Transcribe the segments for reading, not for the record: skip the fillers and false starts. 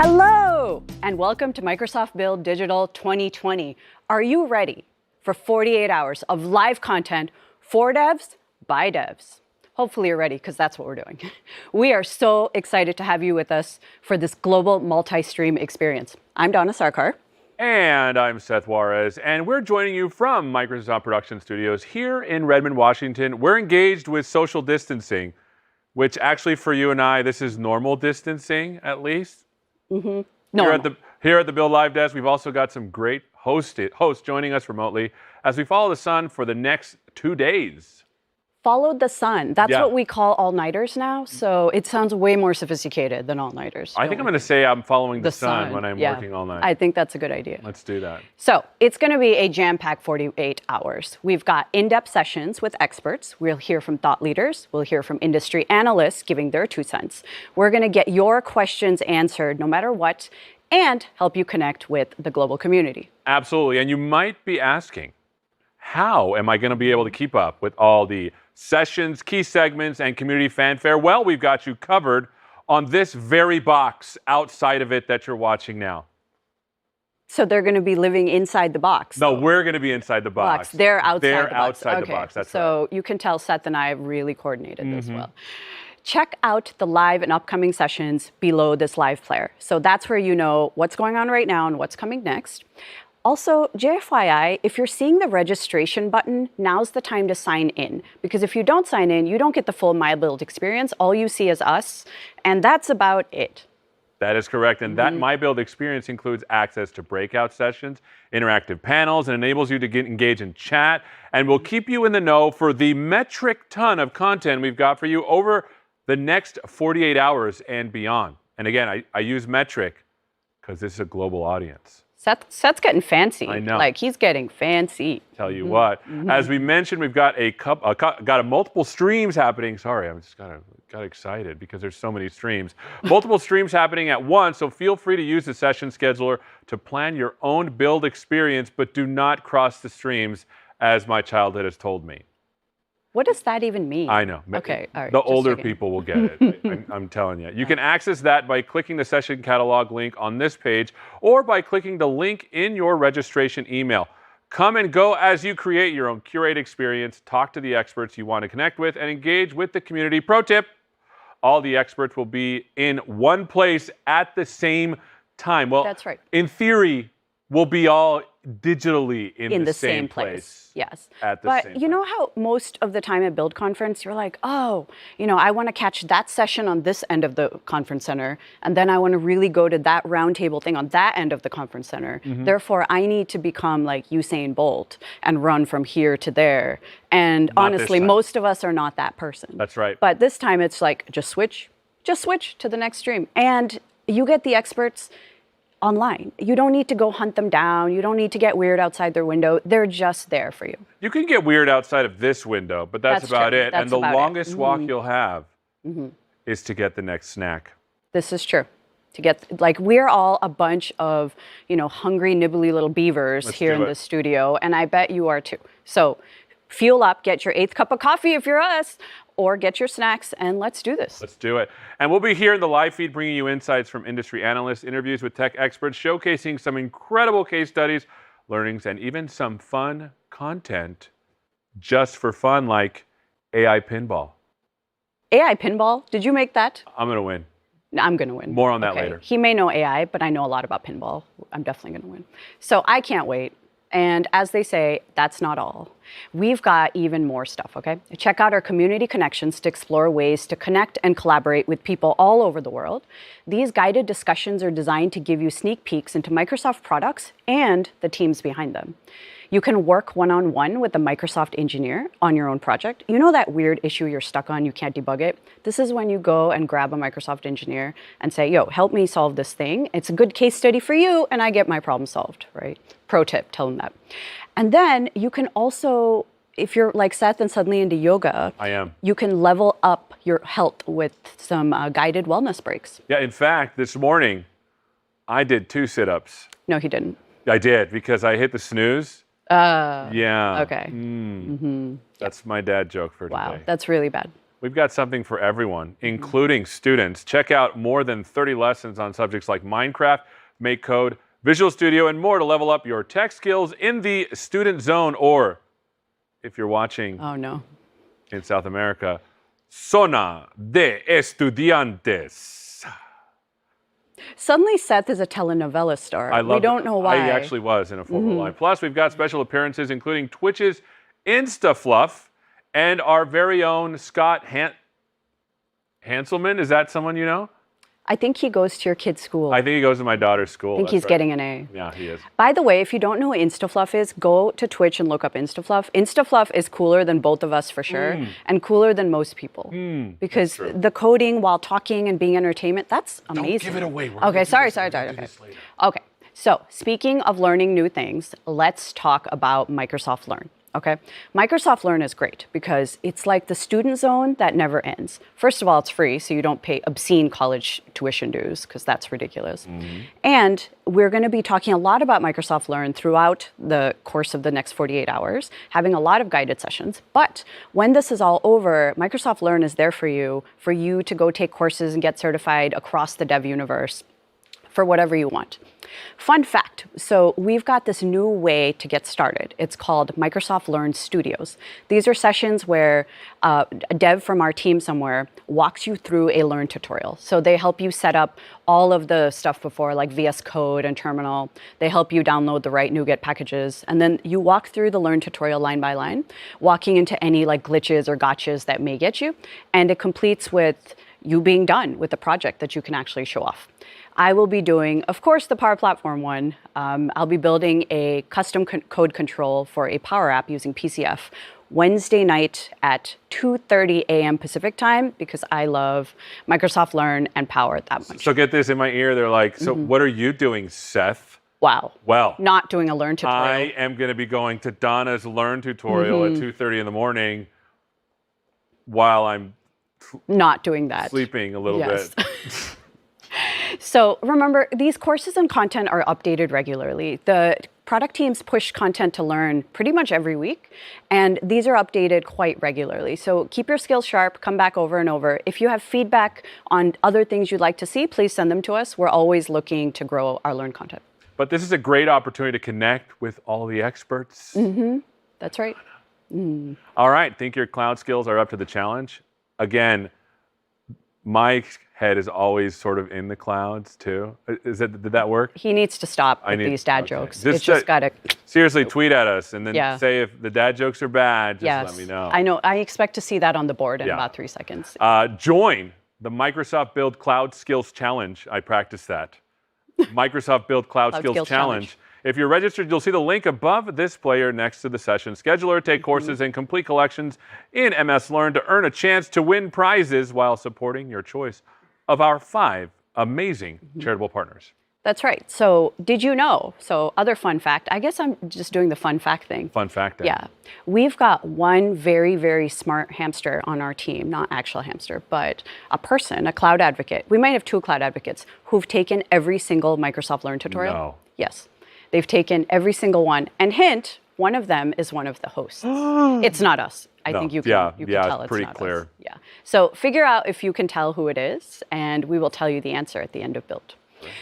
Hello, and welcome to Microsoft Build Digital 2020. Are you ready for 48 hours of live content for devs, by devs? Hopefully you're ready, because that's what we're doing. We are so excited to have you with us for this global multi-stream experience. I'm Donna Sarkar. And I'm Seth Juarez, and we're joining you from Microsoft Production Studios here in Redmond, Washington. We're engaged with social distancing, which actually for you and I, this is normal distancing, at least. Mm-hmm. Here at the Build Live Desk, we've also got some great hosts joining us remotely as we follow the sun for the next 2 days. Followed the sun. That's what we call all-nighters now. So it sounds way more sophisticated than all-nighters. I think I'm going to say I'm following the sun when I'm working all night. I think that's a good idea. Let's do that. So it's going to be a jam-packed 48 hours. We've got in-depth sessions with experts. We'll hear from thought leaders. We'll hear from industry analysts giving their 2 cents. We're going to get your questions answered no matter what and help you connect with the global community. Absolutely. And you might be asking, how am I going to be able to keep up with all the sessions, key segments, and community fanfare? Well, we've got you covered on this very box outside of it that you're watching now. So they're going to be living inside the box? No, we're going to be inside the box. They're outside the box. They're outside the box, that's right. So you can tell Seth and I have really coordinated this well. Check out the live and upcoming sessions below this live player. So that's where you know what's going on right now and what's coming next. Also, JFYI, if you're seeing the registration button, now's the time to sign in. Because if you don't sign in, you don't get the full MyBuild experience. All you see is us, and that's about it. That is correct, and that MyBuild experience includes access to breakout sessions, interactive panels, and enables you to engage in chat, and will keep you in the know for the metric ton of content we've got for you over the next 48 hours and beyond. And again, I use metric because this is a global audience. Seth's getting fancy. I know. Like, he's getting fancy. Tell you what, as we mentioned, we've got a multiple streams happening. Sorry, I'm just got excited because there's so many streams. Multiple streams happening at once, so feel free to use the session scheduler to plan your own build experience, but do not cross the streams, as my childhood has told me. What does that even mean? I know. Okay, all right. The older people will get it. I'm telling you. You can access that by clicking the session catalog link on this page or by clicking the link in your registration email. Come and go as you create your own curated experience, talk to the experts you want to connect with, and engage with the community. Pro tip, all the experts will be in one place at the same time. Well, that's right. In theory, we'll be all digitally in the same place. Yes. At the same time. But you know how most of the time at Build Conference, you're like, oh, I want to catch that session on this end of the conference center, and then I want to really go to that roundtable thing on that end of the conference center. Therefore, I need to become like Usain Bolt and run from here to there. And honestly, most of us are not that person. That's right. But this time it's like, just switch to the next stream. And you get the experts online. You don't need to go hunt them down. You don't need to get weird outside their window. They're just there for you. You can get weird outside of this window, but that's about true. it. That's and the about longest walk you'll have is to get the next snack. This is true. To get, like, we're all a bunch of, hungry, nibbly little beavers here in the studio, and I bet you are too. So fuel up, get your 8th cup of coffee if you're us, or get your snacks, and let's do this. Let's do it. And we'll be here in the live feed bringing you insights from industry analysts, interviews with tech experts, showcasing some incredible case studies, learnings, and even some fun content just for fun, like AI pinball. AI pinball? Did you make that? I'm going to win. I'm going to win. More on that later. He may know AI, but I know a lot about pinball. I'm definitely going to win. So I can't wait. And as they say, that's not all. We've got even more stuff, okay? Check out our community connections to explore ways to connect and collaborate with people all over the world. These guided discussions are designed to give you sneak peeks into Microsoft products and the teams behind them. You can work one-on-one with a Microsoft engineer on your own project. You know that weird issue you're stuck on, you can't debug it? This is when you go and grab a Microsoft engineer and say, yo, help me solve this thing. It's a good case study for you, and I get my problem solved, right? Pro tip, tell them that. And then you can also, if you're like Seth and suddenly into yoga, I am. You can level up your health with some guided wellness breaks. Yeah, in fact, this morning, I did 2 sit-ups. No, he didn't. I did, because I hit the snooze. Yeah. Okay. That's my dad joke for today. Wow, that's really bad. We've got something for everyone, including students. Check out more than 30 lessons on subjects like Minecraft, Make Code, Visual Studio, and more to level up your tech skills in the student zone, or if you're watching Oh, no. in South America, Zona de Estudiantes. Suddenly, Seth is a telenovela star. I love we don't know why. I actually was in a former life. Plus, we've got special appearances, including Twitch's InstaFluff and our very own Scott Hanselman. Is that someone you know? I think he goes to your kid's school. I think he goes to my daughter's school. I think he's getting an A. Yeah, he is. By the way, if you don't know what InstaFluff is, go to Twitch and look up InstaFluff. InstaFluff is cooler than both of us for sure, and cooler than most people. Because the coding while talking and being entertainment, that's amazing. Don't give it away. Okay, sorry. Okay. So speaking of learning new things, let's talk about Microsoft Learn. Okay, Microsoft Learn is great because it's like the student zone that never ends. First of all, it's free, so you don't pay obscene college tuition dues because that's ridiculous. And we're going to be talking a lot about Microsoft Learn throughout the course of the next 48 hours, having a lot of guided sessions. But when this is all over, Microsoft Learn is there for you to go take courses and get certified across the dev universe for whatever you want. Fun fact, so we've got this new way to get started. It's called Microsoft Learn Studios. These are sessions where a dev from our team somewhere walks you through a Learn tutorial. So they help you set up all of the stuff before, like VS Code and Terminal. They help you download the right NuGet packages. And then you walk through the Learn tutorial line by line, walking into any like glitches or gotchas that may get you. And it completes with you being done with the project that you can actually show off. I will be doing, of course, the Power Platform one. I'll be building a custom code control for a Power App using PCF Wednesday night at 2:30 a.m. Pacific time because I love Microsoft Learn and Power that much. So get this in my ear. They're like, so what are you doing, Seth? Wow. Well, not doing a Learn tutorial. I am going to be going to Donna's Learn tutorial at 2:30 in the morning while I'm not doing that. Sleeping a little bit. So remember, these courses and content are updated regularly. The product teams push content to Learn pretty much every week, and these are updated quite regularly. So keep your skills sharp, come back over and over. If you have feedback on other things you'd like to see, please send them to us. We're always looking to grow our Learn content. But this is a great opportunity to connect with all the experts. That's right. All right, think your cloud skills are up to the challenge? Again, my head is always sort of in the clouds too. Did that work? He needs to stop with these dad jokes. It's just gotta seriously tweet at us and then say if the dad jokes are bad. Just let me know. I know. I expect to see that on the board in about 3 seconds. Join the Microsoft Build Cloud Skills Challenge. I practiced that. Microsoft Build Cloud Skills Challenge. If you're registered, you'll see the link above this player next to the session scheduler. Take courses and complete collections in MS Learn to earn a chance to win prizes while supporting your choice of our 5 amazing charitable partners. That's right. So did you know? So other fun fact, I guess I'm just doing the fun fact thing. Fun fact thing. Yeah. We've got one very, very smart hamster on our team, not actual hamster, but a person, a cloud advocate. We might have 2 cloud advocates who've taken every single Microsoft Learn tutorial. No. Yes. They've taken every single one. And hint, one of them is one of the hosts. It's not us. I think you can tell it's pretty not clear. us. Yeah. So figure out if you can tell who it is, and we will tell you the answer at the end of Build.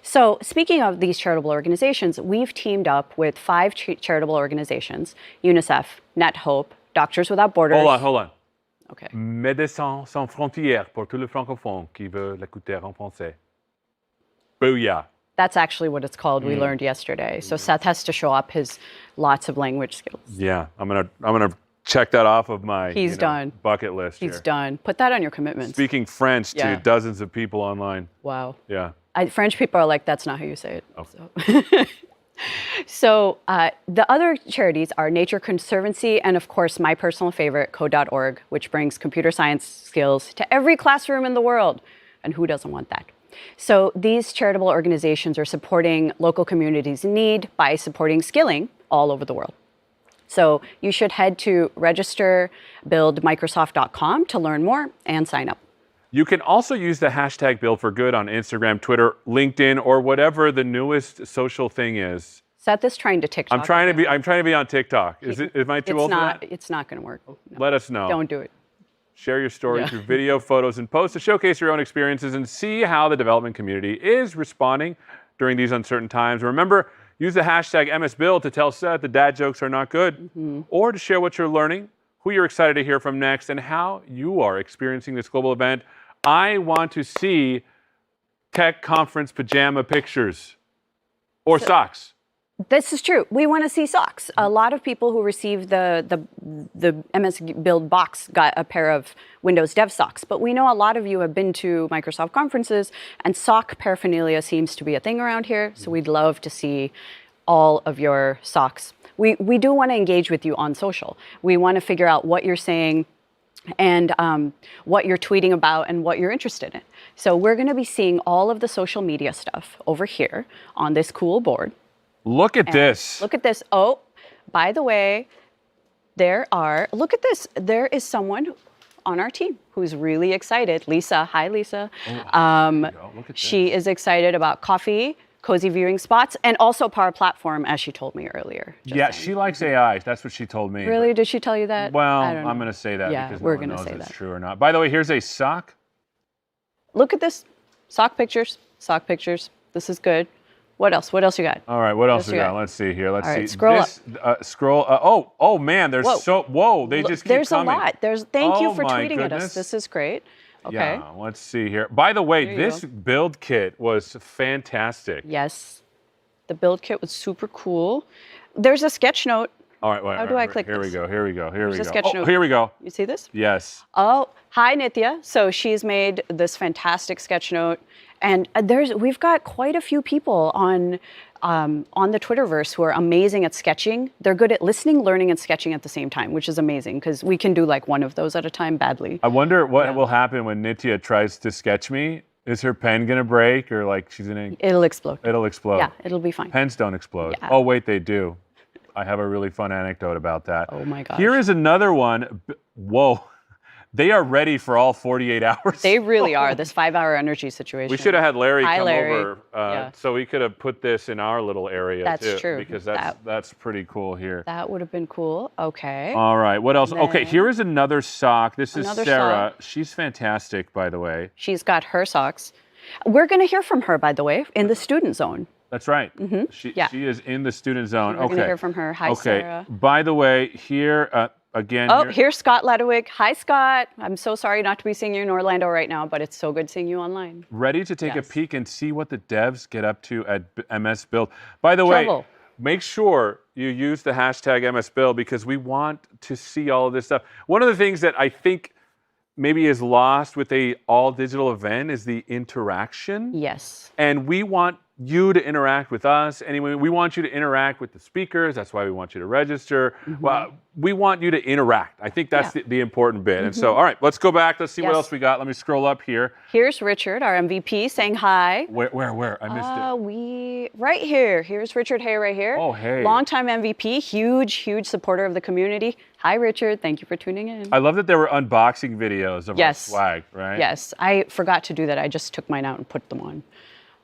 So speaking of these charitable organizations, we've teamed up with 5 charitable organizations: UNICEF, NetHope, Doctors Without Borders. Hold on. Okay. Médecins Sans Frontières pour tous les francophones qui veulent l'écouter en français. Booyah. That's actually what it's called. We learned yesterday. So Seth has to show up his lots of language skills. Yeah, I'm gonna check that off of my done. bucket list. He's done. Put that on your commitments. Speaking French to dozens of people online. Wow. Yeah. French people are like, that's not how you say it. Oh. So the other charities are Nature Conservancy and, of course, my personal favorite, Code.org, which brings computer science skills to every classroom in the world. And who doesn't want that? So these charitable organizations are supporting local communities in need by supporting skilling all over the world. So you should head to registerbuildmicrosoft.com to learn more and sign up. You can also use the hashtag #BuildForGood on Instagram, Twitter, LinkedIn, or whatever the newest social thing is. Seth is trying to TikTok. I'm trying to be on TikTok. Am I too old for that? It's not going to work. No. Let us know. Don't do it. Share your story Yeah. through video, photos, and posts to showcase your own experiences and see how the development community is responding during these uncertain times. Remember, use the hashtag MSBuild to tell Seth the dad jokes are not good, or to share what you're learning, who you're excited to hear from next, and how you are experiencing this global event. I want to see tech conference pajama pictures or socks. This is true. We want to see socks. A lot of people who received the MS Build box got a pair of Windows Dev socks, but we know a lot of you have been to Microsoft conferences, and sock paraphernalia seems to be a thing around here. So we'd love to see all of your socks. We do want to engage with you on social. We want to figure out what you're saying and what you're tweeting about and what you're interested in. So we're going to be seeing all of the social media stuff over here on this cool board. Look at this. Look at this. Oh, by the way, look at this. There is someone on our team who's really excited. Lisa. Hi, Lisa. Look at She is excited about coffee, cozy viewing spots, and also Power Platform, as she told me earlier. Yeah, she likes AI. That's what she told me. Really? Did she tell you that? Well, I don't know. I'm going to say that Yeah, because we're no one gonna knows say if it's that. true or not. By the way, here's a sock. Look at this. Sock pictures. Sock pictures. This is good. What else? What else you got? All right, what else What we else you got? got? Let's see here. Let's All right, see. scroll up. Scroll. Oh man, there's Whoa. they just keep There's coming. a lot. Thank you Oh for my tweeting at goodness. us. This is great. Okay. Yeah, let's see here. By the way, There you this go. build kit was fantastic. Yes. The build kit was super cool. There's a sketch note. All right, wait, How do I click Here we this? go. Here we go. Here There's we a go. sketch Oh, note. here we go. You see this? Yes. Oh, hi Nithya. So she's made this fantastic sketch note, and we've got quite a few people on the Twitterverse who are amazing at sketching. They're good at listening, learning, and sketching at the same time, which is amazing because we can do like one of those at a time badly. I wonder what will happen when Nitya tries to sketch me. Is her pen gonna break, or like she's gonna? It'll explode. It'll explode. Yeah, it'll be fine. Pens don't explode. Yeah. Oh wait, they do. I have a really fun anecdote about that. Oh my gosh. Here is another one. Whoa. They are ready for all 48 hours. They really are. This 5-hour energy situation. We should have had Larry Hi, come Larry. over, Yeah. so we could have put this in our little area That's too. true. Because that's pretty cool here. That would have been cool. Okay. All right, what else? Okay, Then- here is another sock. This is Another Sarah. She's fantastic, by the way. She's got her socks. We're going to hear from her, by the way, in the student zone. That's right. Yeah. She is in the student zone. We're okay. going to hear from her. Hi, okay. Sarah. By the way, here again. Oh, here- here's Scott Ledwig. Hi, Scott. I'm so sorry not to be seeing you in Orlando right now, but it's so good seeing you online. ready to take Yes. a peek and see what the devs get up to at MS Build. By the way, Trouble. make sure you use the hashtag MS Build because we want to see all of this stuff. One of the things that I think maybe is lost with a all digital event is the interaction. Yes. And we want you to interact with us. Anyway, we want you to interact with the speakers. That's why we want you to register. Well, we want you to interact. I think that's Yeah. the important bit. And so, all right, let's go back. Let's see what Yes. else we got. Let me scroll up here. Here's Richard, our MVP, saying hi. Where? I missed it. Right here. Here's Richard Hay right here. Oh, Hay. Longtime MVP, huge supporter of the community. Hi, Richard. Thank you for tuning in. I love that there were unboxing videos of Yes. our swag, right? Yes, I forgot to do that. I just took mine out and put them on.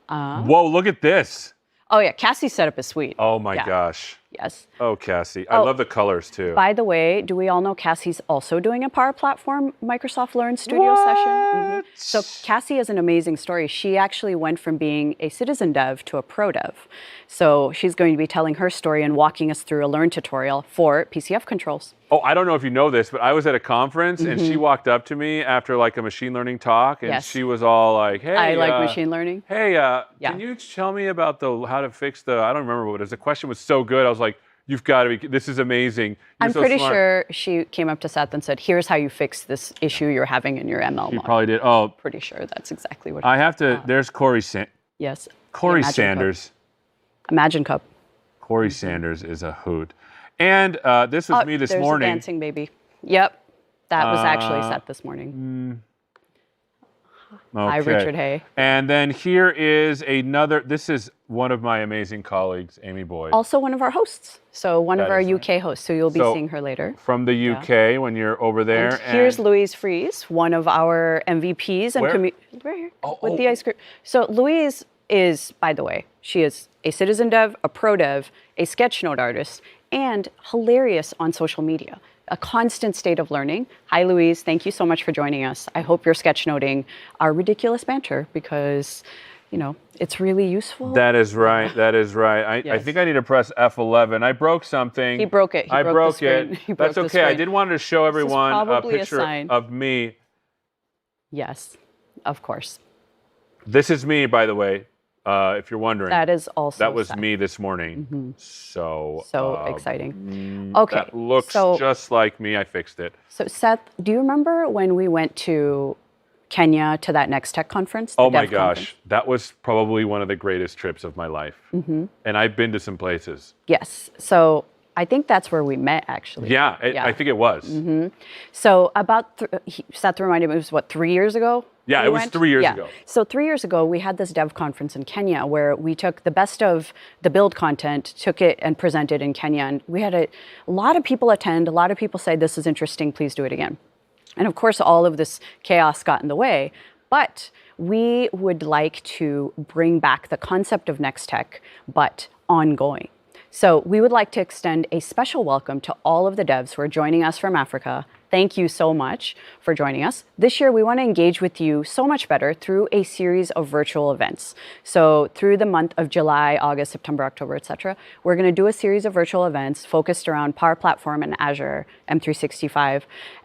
Whoa, look at this. Oh yeah, Cassie's setup is sweet. Oh my Yeah. gosh. Yes. Oh, Cassie. I Oh. love the colors too. By the way, do we all know Cassie's also doing a Power Platform Microsoft Learn Studio session? Mhm. So Cassie has an amazing story. She actually went from being a citizen dev to a pro dev. So she's going to be telling her story and walking us through a Learn tutorial for PCF controls. Oh, I don't know if you know this, but I was at a conference and she walked up to me after like a machine learning talk and Yes. she was all like, hey. I like machine learning. Hey, Yeah. can you tell me about how to fix I don't remember what it was. The question was so good. I was like, you've got to be, this is amazing. You're I'm so pretty smart. sure she came up to Seth and said, here's how you fix this issue you're having in your ML You model. probably did. Oh, Pretty sure that's exactly what I have to, there's Corey Yes. Corey Imagine Sanders. Cup. Imagine Cup. Corey Sanders is a hoot. And this was me this there's morning. A dancing baby. Yep. That was actually Seth this morning. Hi, Okay. Richard Hay. And then here is another, this is one of my amazing colleagues, Amy Boyd. Also one of our hosts. So one of That our is right. UK hosts. So you'll be So, seeing her later. From the UK when you're over there. And here's Louise Fries, one of our MVPs and Where? right here Oh, with oh. the ice cream. So Louise is, by the way, she is a citizen dev, a pro dev, a sketchnote artist, and hilarious on social media. a constant state of learning. Hi, Louise. Thank you so much for joining us. I hope you're sketchnoting our ridiculous banter because, you know, it's really useful. That is right. That is right. I Yes. think I need to press F11. I broke something. He broke it. He I broke the it. screen. He broke That's the okay. I screen. did want to show everyone a probably a picture sign. of me. Yes, of course. This is me, by the way, if you're wondering. That is also That was sad. me this morning. So Exciting. Okay. That looks so, just like me. I fixed it. So Seth, do you remember when we went to Kenya to that Next Tech conference? Oh my Dev gosh, conference? that was probably one of the greatest trips of my life. And I've been to some places. Yes. So I think that's where we met, actually. Yeah, I think it was. So about, Seth reminded me, it was what, 3 years ago? Yeah, we it was went? 3 years ago. So 3 years ago, we had this dev conference in Kenya where we took the best of the build content, took it and presented in Kenya. And we had a lot of people attend. A lot of people say, this is interesting, please do it again. And of course, all of this chaos got in the way. But we would like to bring back the concept of Next Tech, but ongoing. So we would like to extend a special welcome to all of the devs who are joining us from Africa. Thank you so much for joining us. This year, we want to engage with you so much better through a series of virtual events. So through the month of July, August, September, October, etc., we're going to do a series of virtual events focused around Power Platform and Azure M365.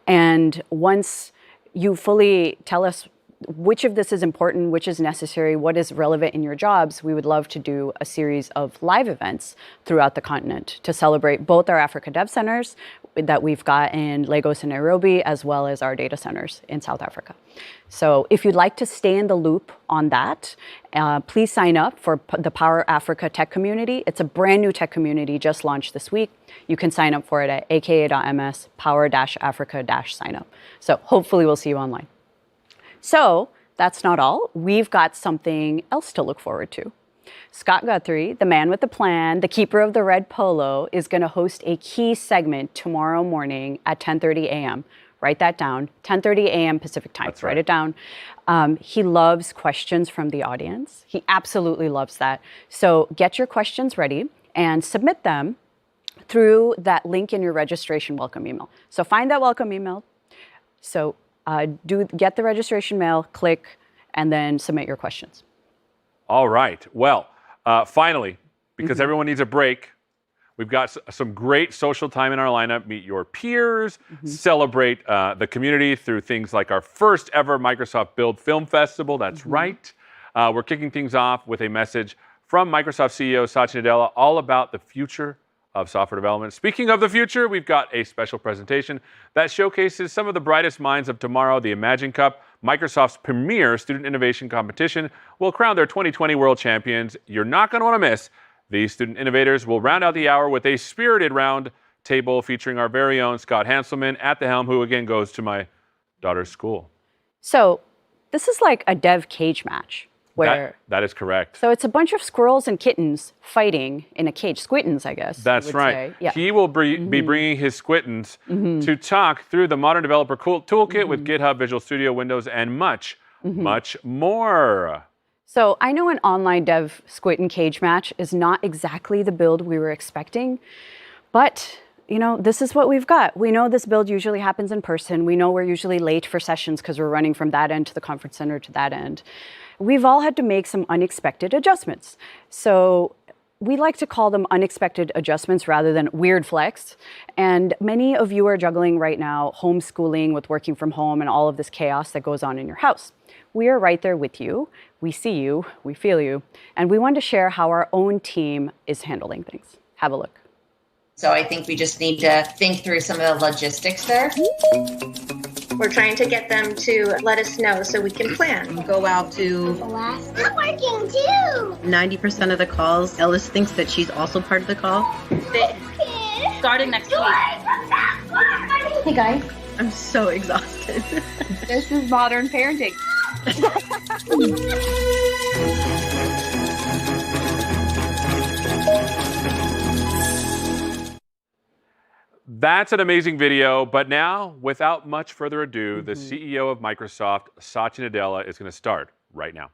And once you fully tell us which of this is important, which is necessary, what is relevant in your jobs, we would love to do a series of live events throughout the continent to celebrate both our Africa Dev Centers that we've got in Lagos and Nairobi, as well as our data centers in South Africa. So if you'd like to stay in the loop on that, please sign up for the Power Africa Tech Community. It's a brand new tech community just launched this week. You can sign up for it at aka.ms power-africa-signup. So hopefully we'll see you online. So that's not all. We've got something else to look forward to. Scott Guthrie, the man with the plan, the keeper of the red polo, is going to host a key segment tomorrow morning at 10:30 a.m. Write that down, 10:30 a.m. Pacific time. That's right. Write it down. He loves questions from the audience. He absolutely loves that. So get your questions ready and submit them through that link in your registration welcome email. So find that welcome email. So get the registration mail, click, and then submit your questions. All right. Well, finally, because everyone needs a break, we've got some great social time in our lineup. Meet your peers, celebrate the community through things like our first ever Microsoft Build Film Festival. That's right. We're kicking things off with a message from Microsoft CEO Satya Nadella all about the future of software development. Speaking of the future, we've got a special presentation that showcases some of the brightest minds of tomorrow. The Imagine Cup, Microsoft's premier student innovation competition, will crown their 2020 world champions. You're not going to want to miss. These student innovators will round out the hour with a spirited round table featuring our very own Scott Hanselman at the helm, who again goes to my daughter's school. So this is like a dev cage match. Where, that is correct. So it's a bunch of squirrels and kittens fighting in a cage. Squittens, I guess. That's right. Say. Yeah. He will be bringing his squittens to talk through the Modern Developer Toolkit with GitHub, Visual Studio, Windows, and much more. So I know an online dev squid and cage match is not exactly the build we were expecting, but you know, this is what we've got. We know this build usually happens in person. We know we're usually late for sessions because we're running from that end to the conference center to that end. We've all had to make some unexpected adjustments. So we like to call them unexpected adjustments rather than weird flex. And many of you are juggling right now homeschooling with working from home and all of this chaos that goes on in your house. We are right there with you. We see you, we feel you, and we want to share how our own team is handling things. Have a look. So I think we just need to think through some of the logistics there. We're trying to get them to let us know so we can plan. Go out to It's not working too. 90% of the calls. Ellis thinks that she's also part of the call. Starting next week. Hey guys. I'm so exhausted. This is modern parenting. That's an amazing video, but now, without much further ado, the CEO of Microsoft, Satya Nadella, is going to start right now.